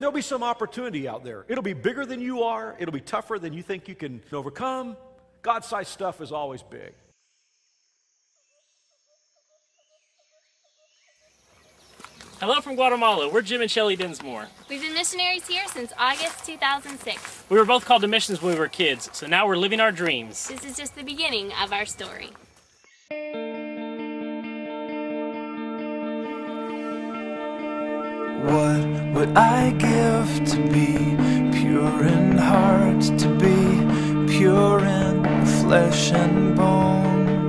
There'll be some opportunity out there. It'll be bigger than you are. It'll be tougher than you think you can overcome. God-sized stuff is always big. Hello from Guatemala. We're Jim and Shelley Dinsmore. We've been missionaries here since August 2006. We were both called to missions when we were kids, so now we're living our dreams. This is just the beginning of our story. What would I give to be pure in heart, to be pure in flesh and bone?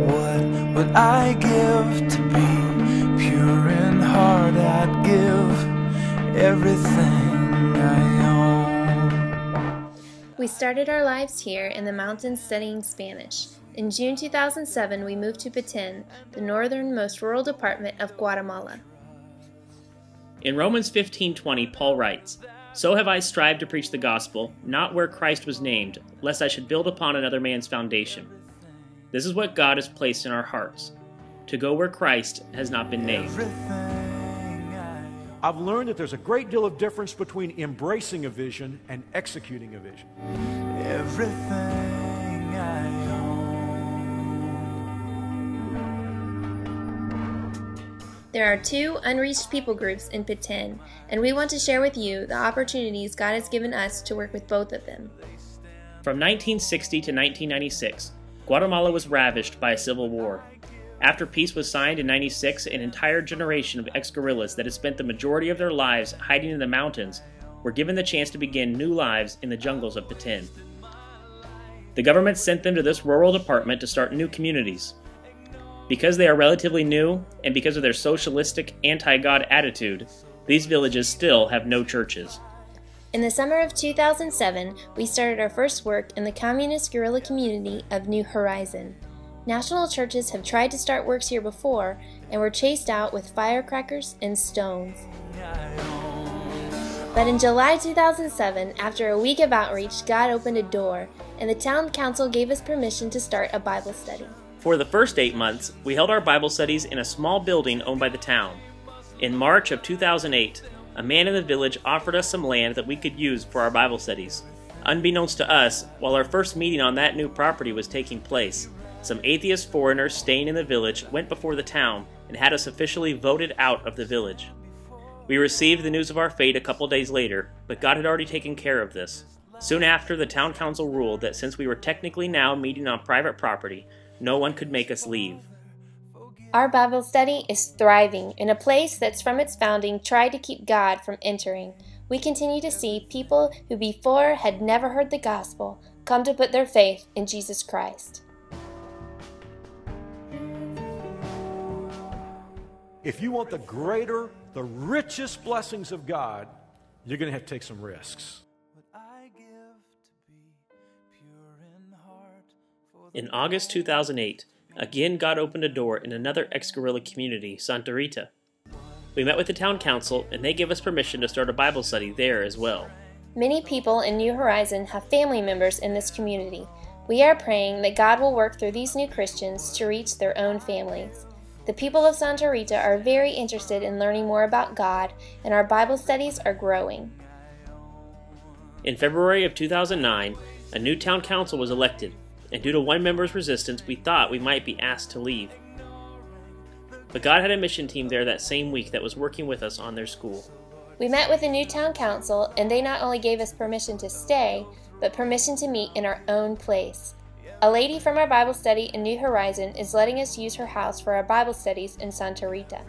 What would I give to be pure in heart? I'd give everything I own. We started our lives here in the mountains studying Spanish. In June 2007, we moved to Petén, the northernmost rural department of Guatemala. In Romans 15:20, Paul writes, "So have I strived to preach the gospel, not where Christ was named, lest I should build upon another man's foundation." This is what God has placed in our hearts, to go where Christ has not been named. I've learned that there's a great deal of difference between embracing a vision and executing a vision. Everything I own. There are 2 unreached people groups in Petén, and we want to share with you the opportunities God has given us to work with both of them. From 1960 to 1996, Guatemala was ravished by a civil war. After peace was signed in 96, an entire generation of ex-guerrillas that had spent the majority of their lives hiding in the mountains were given the chance to begin new lives in the jungles of Petén. The government sent them to this rural department to start new communities. Because they are relatively new, and because of their socialistic, anti-God attitude, these villages still have no churches. In the summer of 2007, we started our first work in the communist guerrilla community of New Horizon. National churches have tried to start works here before and were chased out with firecrackers and stones. But in July 2007, after a week of outreach, God opened a door, and the town council gave us permission to start a Bible study. For the first 8 months, we held our Bible studies in a small building owned by the town. In March of 2008, a man in the village offered us some land that we could use for our Bible studies. Unbeknownst to us, while our first meeting on that new property was taking place, some atheist foreigners staying in the village went before the town and had us officially voted out of the village. We received the news of our fate a couple days later, but God had already taken care of this. Soon after, the town council ruled that since we were technically now meeting on private property, no one could make us leave. Our Bible study is thriving in a place that's from its founding tried to keep God from entering. We continue to see people who before had never heard the gospel come to put their faith in Jesus Christ. If you want the greater, the richest blessings of God, you're going to have to take some risks. In August 2008, again God opened a door in another ex-guerrilla community, Santa Rita. We met with the town council, and they gave us permission to start a Bible study there as well. Many people in New Horizon have family members in this community. We are praying that God will work through these new Christians to reach their own families. The people of Santa Rita are very interested in learning more about God, and our Bible studies are growing. In February of 2009, a new town council was elected, and due to one member's resistance, we thought we might be asked to leave. But God had a mission team there that same week that was working with us on their school. We met with the new town council, and they not only gave us permission to stay, but permission to meet in our own place. A lady from our Bible study in New Horizon is letting us use her house for our Bible studies in Santa Rita.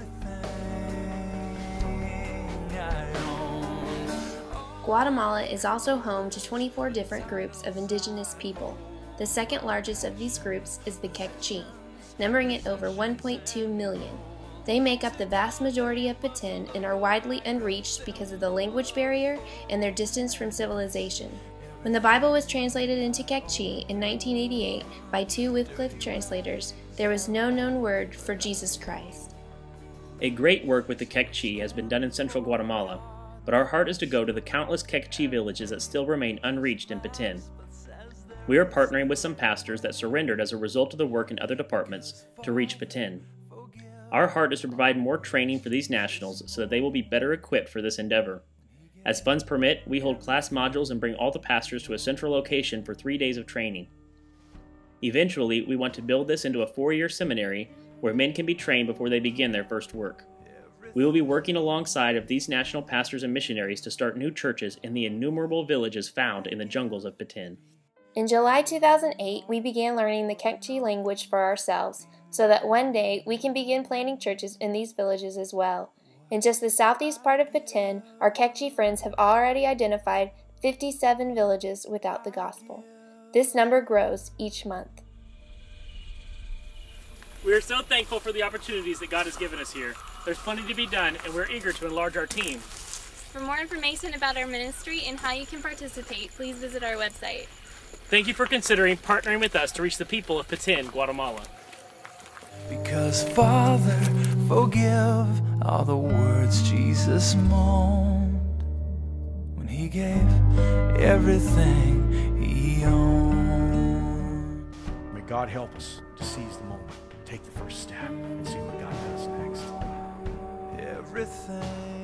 Guatemala is also home to 24 different groups of indigenous people. The second largest of these groups is the Kekchi, numbering at over 1.2 million. They make up the vast majority of Petén and are widely unreached because of the language barrier and their distance from civilization. When the Bible was translated into Kekchi in 1988 by 2 Wycliffe translators, there was no known word for Jesus Christ. A great work with the Kekchi has been done in central Guatemala, but our heart is to go to the countless Kekchi villages that still remain unreached in Petén. We are partnering with some pastors that surrendered as a result of the work in other departments to reach Petén. Our heart is to provide more training for these nationals so that they will be better equipped for this endeavor. As funds permit, we hold class modules and bring all the pastors to a central location for 3 days of training. Eventually, we want to build this into a 4-year seminary where men can be trained before they begin their first work. We will be working alongside of these national pastors and missionaries to start new churches in the innumerable villages found in the jungles of Peten. In July 2008, we began learning the Kekchi language for ourselves, so that one day we can begin planting churches in these villages as well. In just the southeast part of Peten, our Kekchi friends have already identified 57 villages without the gospel. This number grows each month. We are so thankful for the opportunities that God has given us here. There's plenty to be done, and we're eager to enlarge our team. For more information about our ministry and how you can participate, please visit our website. Thank you for considering partnering with us to reach the people of Peten, Guatemala. Because Father, forgive all the words Jesus moaned when he gave everything he owned. May God help us to seize the moment, take the first step, and see what God does next. Everything.